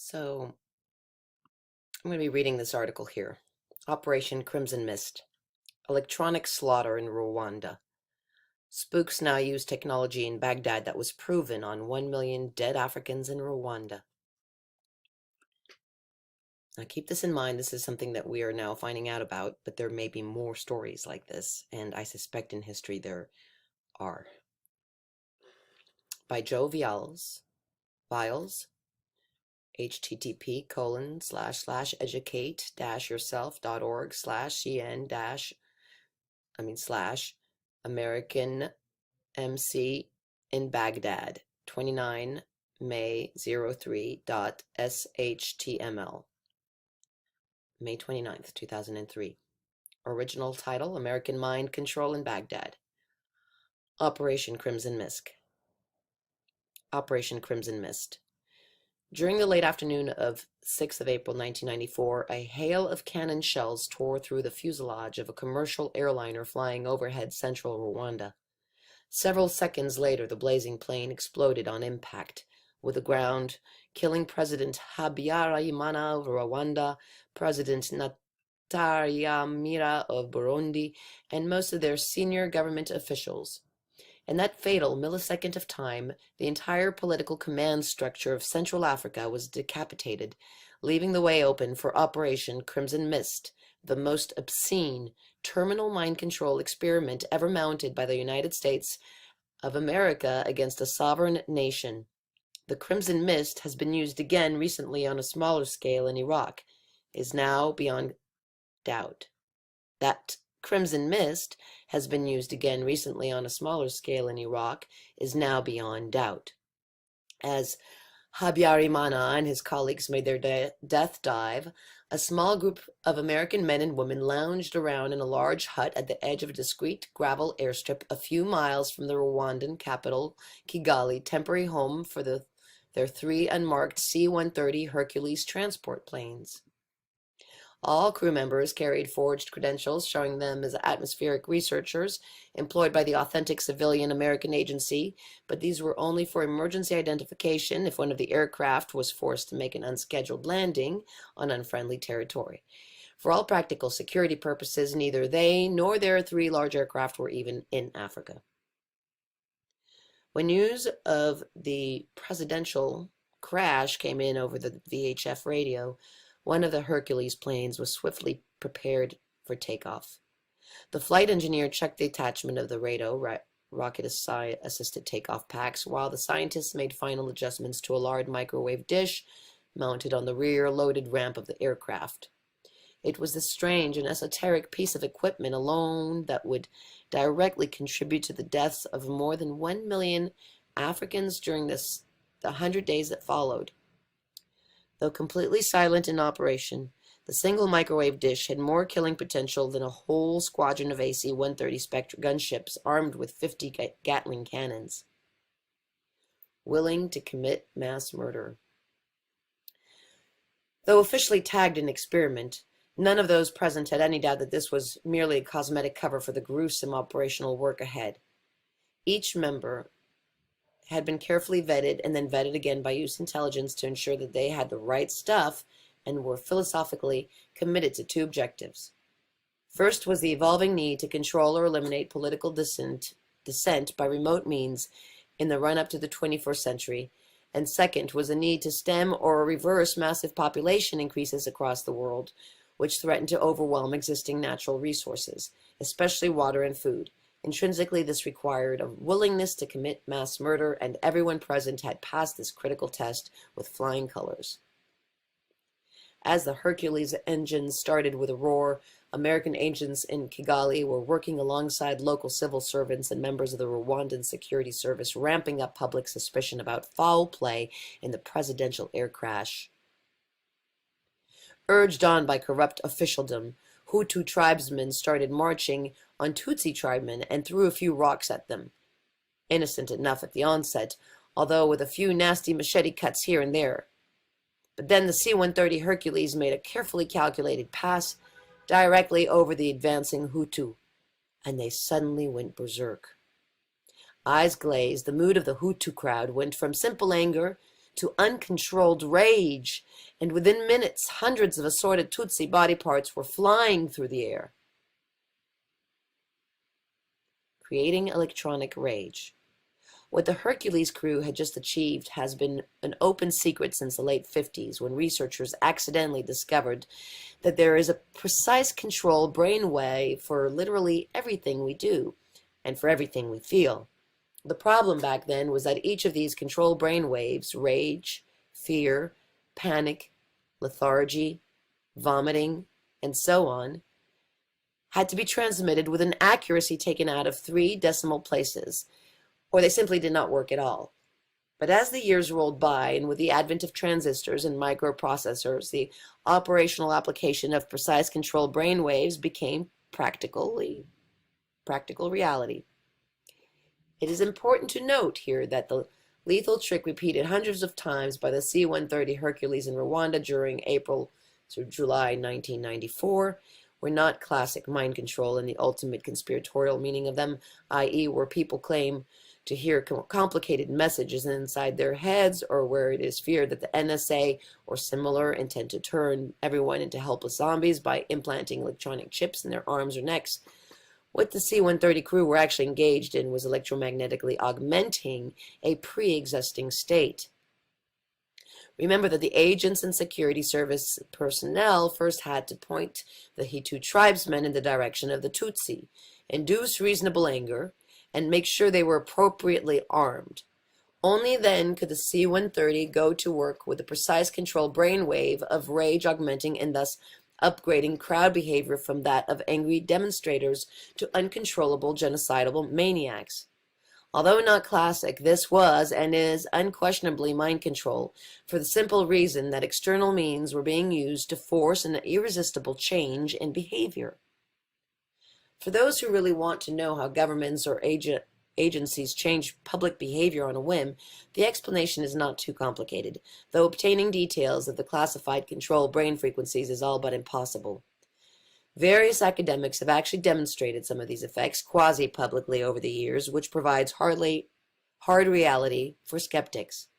So I'm going to be reading this article here. Operation Crimson Mist. Electronic slaughter in Rwanda. Spooks now use technology in Baghdad that was proven on 1 million dead Africans in Rwanda. Now keep this in mind, this is something that we are now finding out about, but there may be more stories like this, and I suspect in history there are. By Joe Viles, http://educate-yourself.org/cn- American MC in Baghdad, 29 May 03.shtml, May 29th, 2003. Original title, American Mind Control in Baghdad. Operation Crimson Mist. Operation Crimson Mist. During the late afternoon of 6th of April 1994, a hail of cannon shells tore through the fuselage of a commercial airliner flying overhead central Rwanda. Several seconds later, the blazing plane exploded on impact with the ground, killing President Habyarimana of Rwanda, President Ntaryamira of Burundi, and most of their senior government officials. In that fatal millisecond of time, the entire political command structure of Central Africa was decapitated, leaving the way open for Operation Crimson Mist, the most obscene terminal mind control experiment ever mounted by the United States of America against a sovereign nation. The Crimson Mist has been used again recently on a smaller scale in Iraq, is now beyond doubt. That Crimson Mist has been used again recently on a smaller scale in Iraq is now beyond doubt. As Habyarimana and his colleagues made their death dive, a small group of American men and women lounged around in a large hut at the edge of a discreet gravel airstrip a few miles from the Rwandan capital, Kigali, temporary home for their three unmarked C-130 Hercules transport planes. All crew members carried forged credentials showing them as atmospheric researchers employed by the authentic civilian American agency, but these were only for emergency identification if one of the aircraft was forced to make an unscheduled landing on unfriendly territory. For all practical security purposes, neither they nor their three large aircraft were even in Africa. When news of the presidential crash came in over the VHF radio, one of the Hercules planes was swiftly prepared for takeoff. The flight engineer checked the attachment of the rocket-assisted takeoff packs, while the scientists made final adjustments to a large microwave dish mounted on the rear loaded ramp of the aircraft. It was this strange and esoteric piece of equipment alone that would directly contribute to the deaths of more than 1 million Africans during the 100 days that followed. Though completely silent in operation, the single microwave dish had more killing potential than a whole squadron of AC-130 Spectre gunships armed with 50 Gatling cannons. Willing to commit mass murder. Though officially tagged an experiment, none of those present had any doubt that this was merely a cosmetic cover for the gruesome operational work ahead. Each member had been carefully vetted and then vetted again by U.S. intelligence to ensure that they had the right stuff and were philosophically committed to two objectives. First was the evolving need to control or eliminate political dissent by remote means in the run-up to the 21st century, and second was a need to stem or reverse massive population increases across the world, which threatened to overwhelm existing natural resources, especially water and food. Intrinsically, this required a willingness to commit mass murder, and everyone present had passed this critical test with flying colors. As the Hercules engines started with a roar, American agents in Kigali were working alongside local civil servants and members of the Rwandan Security Service, ramping up public suspicion about foul play in the presidential air crash. Urged on by corrupt officialdom, Hutu tribesmen started marching on Tutsi tribesmen and threw a few rocks at them. Innocent enough at the onset, although with a few nasty machete cuts here and there. But then the C-130 Hercules made a carefully calculated pass directly over the advancing Hutu, and they suddenly went berserk. Eyes glazed, the mood of the Hutu crowd went from simple anger to uncontrolled rage, and within minutes, hundreds of assorted Tutsi body parts were flying through the air, creating electronic rage. What the Hercules crew had just achieved has been an open secret since the late 50s, when researchers accidentally discovered that there is a precise control brainwave for literally everything we do and for everything we feel. The problem back then was that each of these control brainwaves, rage, fear, panic, lethargy, vomiting, and so on, had to be transmitted with an accuracy taken out of 3 decimal places, or they simply did not work at all. But as the years rolled by, and with the advent of transistors and microprocessors, the operational application of precise control brainwaves became practical reality. It is important to note here that the lethal trick repeated hundreds of times by the C-130 Hercules in Rwanda during April through July 1994 were not classic mind control in the ultimate conspiratorial meaning of them, i.e., where people claim to hear complicated messages inside their heads, or where it is feared that the NSA or similar intend to turn everyone into helpless zombies by implanting electronic chips in their arms or necks. What the C-130 crew were actually engaged in was electromagnetically augmenting a pre-existing state. Remember that the agents and security service personnel first had to point the Hutu tribesmen in the direction of the Tutsi, induce reasonable anger, and make sure they were appropriately armed. Only then could the C-130 go to work with the precise control brainwave of rage augmenting and thus upgrading crowd behavior from that of angry demonstrators to uncontrollable genocidal maniacs. Although not classic, this was and is unquestionably mind control, for the simple reason that external means were being used to force an irresistible change in behavior. For those who really want to know how governments or agencies change public behavior on a whim, the explanation is not too complicated, though obtaining details of the classified control brain frequencies is all but impossible. Various academics have actually demonstrated some of these effects quasi-publicly over the years, which provides hard reality for skeptics.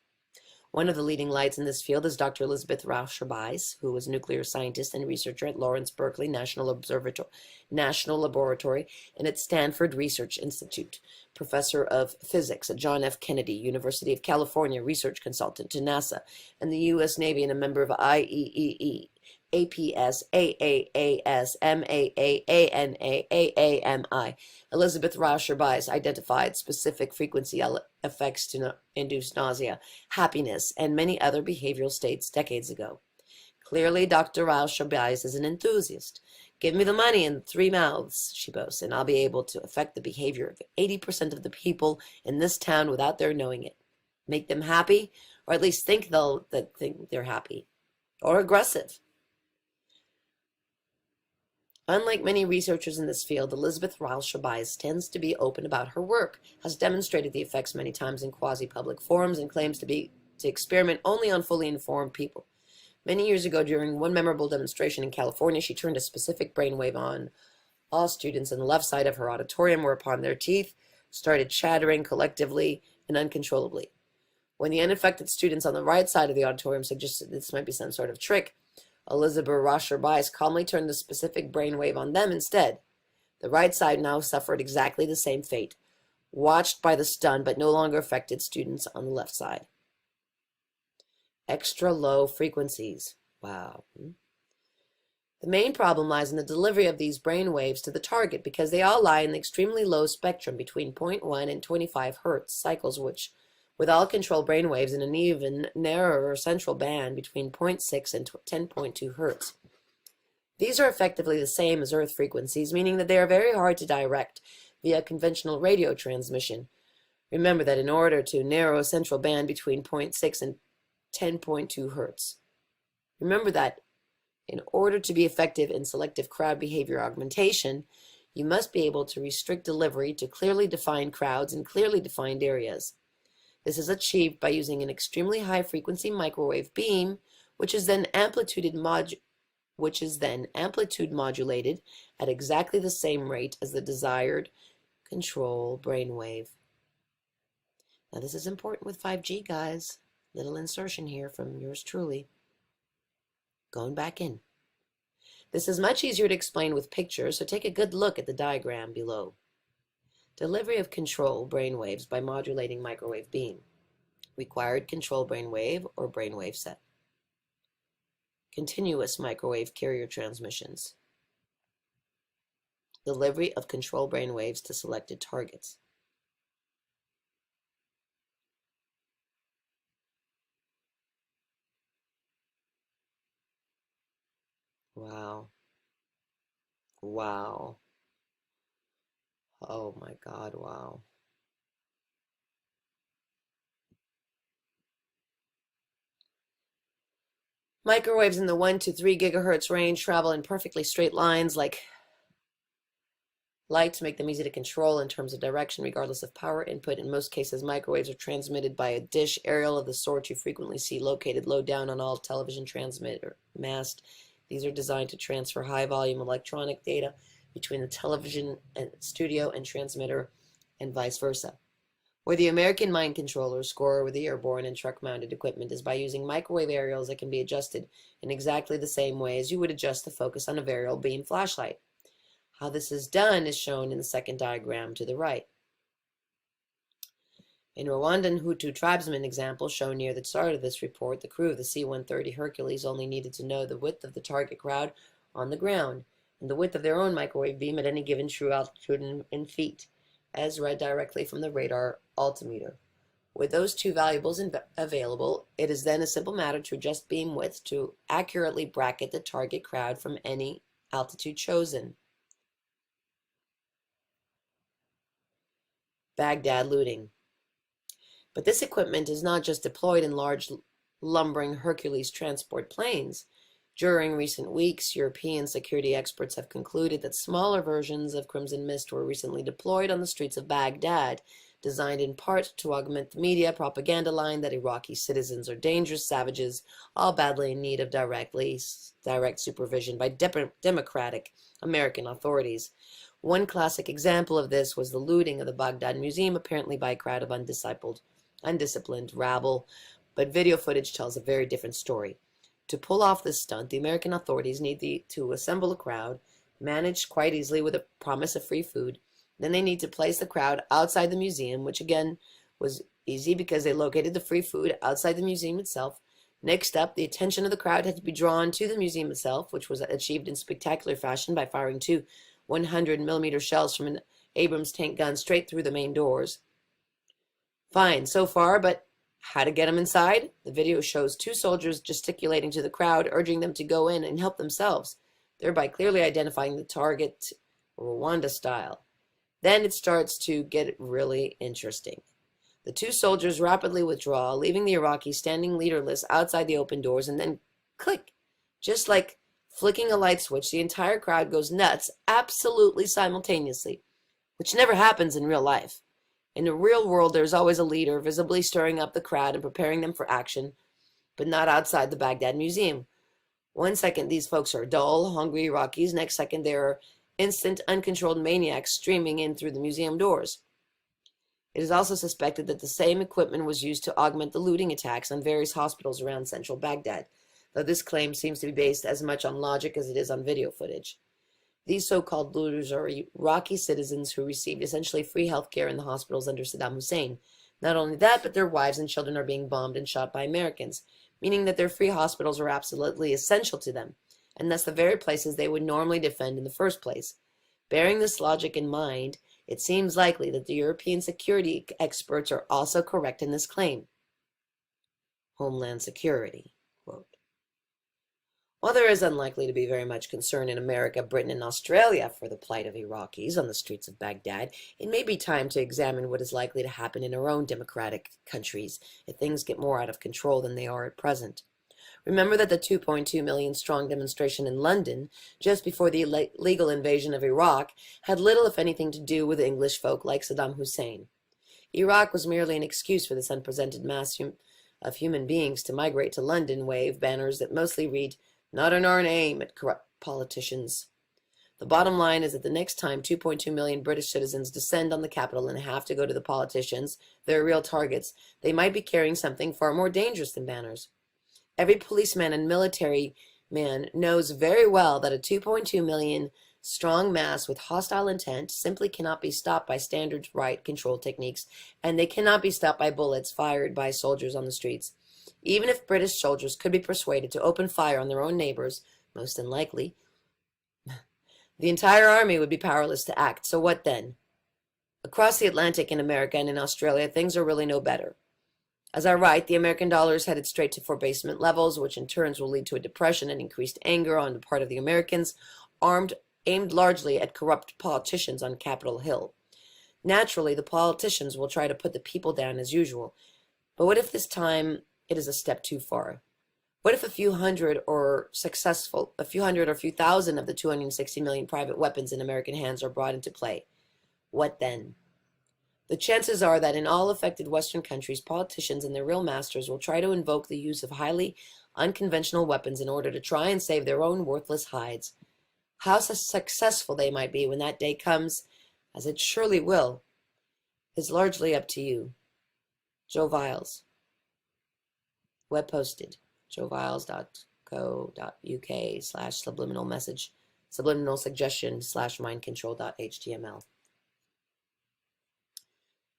One of the leading lights in this field is Dr. Elizabeth Rauscher-Buys, who was a nuclear scientist and researcher at Lawrence Berkeley National Laboratory and at Stanford Research Institute, professor of physics at John F. Kennedy University of California, research consultant to NASA and the U.S. Navy, and a member of IEEE, APS, AAAS, MAAANA, AAMI. Elizabeth Rauscher-Buys identified specific frequency effects to induce nausea, happiness, and many other behavioral states decades ago. Clearly, Dr. Rauscher-Buys is an enthusiast. Give me the money in 3 mouths, she boasts, and I'll be able to affect the behavior of 80% of the people in this town without their knowing it. Make them happy, or at least think they're happy, or aggressive. Unlike many researchers in this field, Elizabeth Rauscher-Buys tends to be open about her work, has demonstrated the effects many times in quasi-public forums, and claims to experiment only on fully informed people. Many years ago, during one memorable demonstration in California, she turned a specific brainwave on all students on the left side of her auditorium, whereupon their teeth started chattering collectively and uncontrollably. When the unaffected students on the right side of the auditorium suggested this might be some sort of trick, Elizabeth Rauscher-Buys calmly turned the specific brainwave on them instead. The right side now suffered exactly the same fate, watched by the stunned but no longer affected students on the left side. Extra low frequencies. Wow. The main problem lies in the delivery of these brain waves to the target, because they all lie in the extremely low spectrum between 0.1 and 25 Hz cycles, which, with all control brain waves in an even narrower central band between 0.6 and 10.2 Hz. These are effectively the same as Earth frequencies, meaning that they are very hard to direct via conventional radio transmission. Remember that in order to narrow a central band between 0.6 and 10.2 Hz. Remember that in order to be effective in selective crowd behavior augmentation, you must be able to restrict delivery to clearly defined crowds in clearly defined areas. This is achieved by using an extremely high frequency microwave beam, which is then amplitude modulated at exactly the same rate as the desired control brainwave. Now this is important with 5G, guys. Little insertion here from yours truly. Going back in. This is much easier to explain with pictures, so take a good look at the diagram below. Delivery of control brainwaves by modulating microwave beam. Required control brainwave or brainwave set. Continuous microwave carrier transmissions. Delivery of control brainwaves to selected targets. Wow. Wow. Oh my God, wow. Microwaves in the 1 to 3 gigahertz range travel in perfectly straight lines like light to make them easy to control in terms of direction regardless of power input. In most cases, microwaves are transmitted by a dish aerial of the sort you frequently see located low down on all television transmitter mast. These are designed to transfer high volume electronic data between the television and studio and transmitter and vice versa. Where the American mind controller score with the airborne and truck-mounted equipment is by using microwave aerials that can be adjusted in exactly the same way as you would adjust the focus on a variable beam flashlight. How this is done is shown in the second diagram to the right. In Rwandan Hutu tribesman example shown near the start of this report, the crew of the C-130 Hercules only needed to know the width of the target crowd on the ground and the width of their own microwave beam at any given true altitude in feet, as read directly from the radar altimeter. With those two variables available, it is then a simple matter to adjust beam width to accurately bracket the target crowd from any altitude chosen. Baghdad looting. But this equipment is not just deployed in large lumbering Hercules transport planes. During recent weeks, European security experts have concluded that smaller versions of Crimson Mist were recently deployed on the streets of Baghdad, designed in part to augment the media propaganda line that Iraqi citizens are dangerous savages, all badly in need of direct supervision by democratic American authorities. One classic example of this was the looting of the Baghdad Museum, apparently by a crowd of undisciplined rabble, but video footage tells a very different story. To pull off this stunt, the American authorities need to assemble a crowd, managed quite easily with a promise of free food. Then they need to place the crowd outside the museum, which again was easy because they located the free food outside the museum itself. Next up, the attention of the crowd had to be drawn to the museum itself, which was achieved in spectacular fashion by firing 2 100mm shells from an Abrams tank gun straight through the main doors. Fine so far, but how to get them inside? The video shows 2 soldiers gesticulating to the crowd, urging them to go in and help themselves, thereby clearly identifying the target Rwanda style. Then it starts to get really interesting. The 2 soldiers rapidly withdraw, leaving the Iraqis standing leaderless outside the open doors, and then click, just like flicking a light switch, the entire crowd goes nuts absolutely simultaneously, which never happens in real life. In the real world, there's always a leader visibly stirring up the crowd and preparing them for action, but not outside the Baghdad Museum. One second, these folks are dull, hungry Iraqis. Next second, they are instant, uncontrolled maniacs streaming in through the museum doors. It is also suspected that the same equipment was used to augment the looting attacks on various hospitals around central Baghdad, though this claim seems to be based as much on logic as it is on video footage. These so-called looters are Iraqi citizens who received essentially free health care in the hospitals under Saddam Hussein. Not only that, but their wives and children are being bombed and shot by Americans, meaning that their free hospitals are absolutely essential to them, and thus the very places they would normally defend in the first place. Bearing this logic in mind, it seems likely that the European security experts are also correct in this claim. Homeland Security, quote. While there is unlikely to be very much concern in America, Britain, and Australia for the plight of Iraqis on the streets of Baghdad, it may be time to examine what is likely to happen in our own democratic countries if things get more out of control than they are at present. Remember that the 2.2 million strong demonstration in London, just before the illegal invasion of Iraq, had little if anything to do with English folk like Saddam Hussein. Iraq was merely an excuse for this unprecedented mass of human beings to migrate to London, wave banners that mostly read, "Not in our name," at corrupt politicians. The bottom line is that the next time 2.2 million British citizens descend on the capital and have to go to the politicians, their real targets, they might be carrying something far more dangerous than banners. Every policeman and military man knows very well that a 2.2 million strong mass with hostile intent simply cannot be stopped by standard riot control techniques, and they cannot be stopped by bullets fired by soldiers on the streets. Even if British soldiers could be persuaded to open fire on their own neighbors, most unlikely, the entire army would be powerless to act. So what then? Across the Atlantic in America and in Australia, things are really no better. As I write, the American dollar is headed straight to forebasement levels, which in turn will lead to a depression and increased anger on the part of the Americans, aimed largely at corrupt politicians on Capitol Hill. Naturally, the politicians will try to put the people down as usual. But what if this time it is a step too far? What if a few hundred or a few thousand of the 260 million private weapons in American hands are brought into play? What then? The chances are that in all affected Western countries, politicians and their real masters will try to invoke the use of highly unconventional weapons in order to try and save their own worthless hides. How successful they might be when that day comes, as it surely will, is largely up to you. Joe Viles. Web posted. joeviles.co.uk/subliminal message, subliminal suggestion /mindcontrol.html.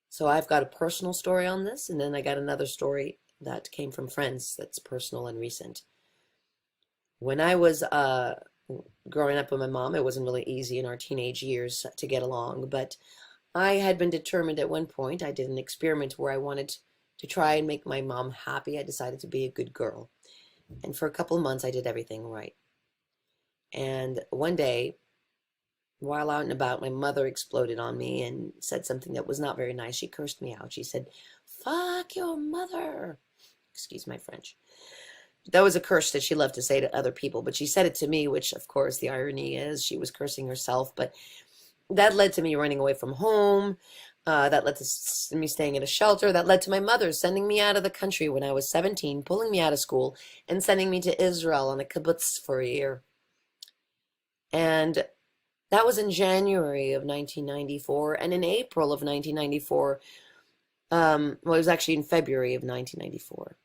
So I've got a personal story on this, and then I got another story that came from friends that's personal and recent. When I was growing up with my mom, it wasn't really easy in our teenage years to get along, but I had been determined at one point. I did an experiment where I wanted to try and make my mom happy. I decided to be a good girl. And for a couple of months, I did everything right. And one day, while out and about, my mother exploded on me and said something that was not very nice. She cursed me out. She said, "Fuck your mother." Excuse my French. That was a curse that she loved to say to other people, but she said it to me, which, of course, the irony is she was cursing herself. But that led to me running away from home. That led to me staying at a shelter. That led to my mother sending me out of the country when I was 17, pulling me out of school, and sending me to Israel on a kibbutz for a year. And that was in January of 1994. And in April of 1994, well, it was actually in February of 1994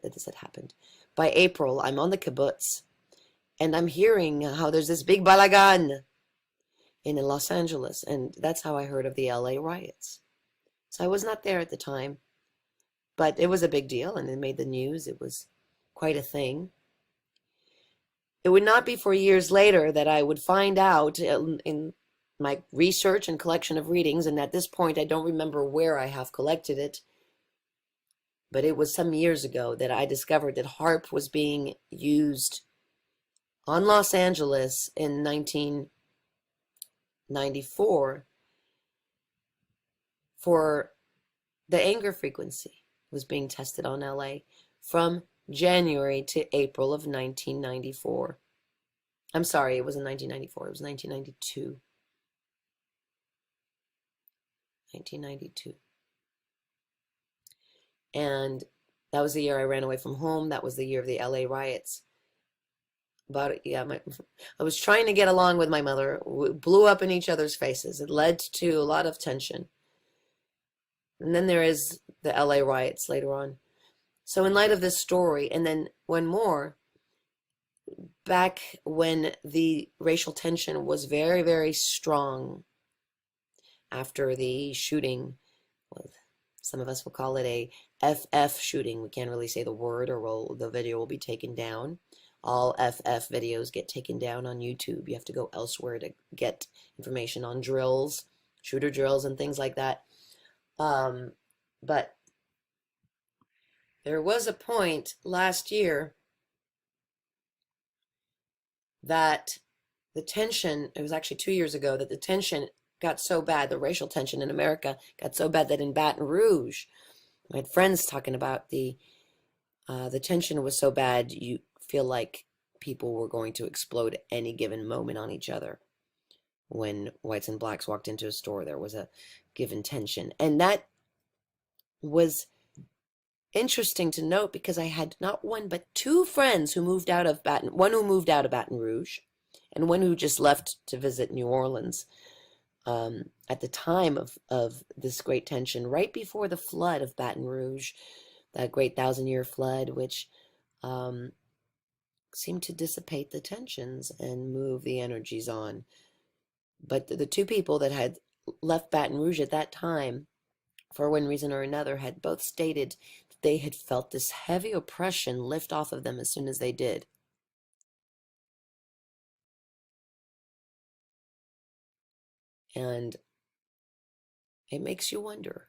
that this had happened. By April, I'm on the kibbutz, and I'm hearing how there's this big balagan in Los Angeles, and that's how I heard of the LA riots. So I was not there at the time, but it was a big deal, and it made the news. It was quite a thing. It would not be for years later that I would find out in my research and collection of readings, and at this point I don't remember where I have collected it, but it was some years ago that I discovered that HAARP was being used on Los Angeles in 1994 for the anger frequency was being tested on LA from January to April of 1994. I'm sorry, it wasn't 1994, it was 1992. 1992. And that was the year I ran away from home. That was the year of the LA riots. I was trying to get along with my mother. We blew up in each other's faces. It led to a lot of tension. And then there is the LA riots later on. So in light of this story, and then one more, back when the racial tension was very, very strong after the shooting, well, some of us will call it a FF shooting. We can't really say the word, or the video will be taken down. All FF videos get taken down on YouTube. You have to go elsewhere to get information on drills, shooter drills, and things like that. But there was a point last year that the tension, it was actually 2 years ago, that the tension got so bad, the racial tension in America got so bad that in Baton Rouge, I had friends talking about the tension was so bad you feel like people were going to explode at any given moment on each other. When whites and blacks walked into a store, there was a given tension. And that was interesting to note because I had not one but two friends who moved out of Baton Rouge, and one who just left to visit New Orleans at the time of this great tension, right before the flood of Baton Rouge, that great thousand-year flood, which um, seemed to dissipate the tensions and move the energies on. But the two people that had left Baton Rouge at that time, for one reason or another, had both stated that they had felt this heavy oppression lift off of them as soon as they did. And it makes you wonder,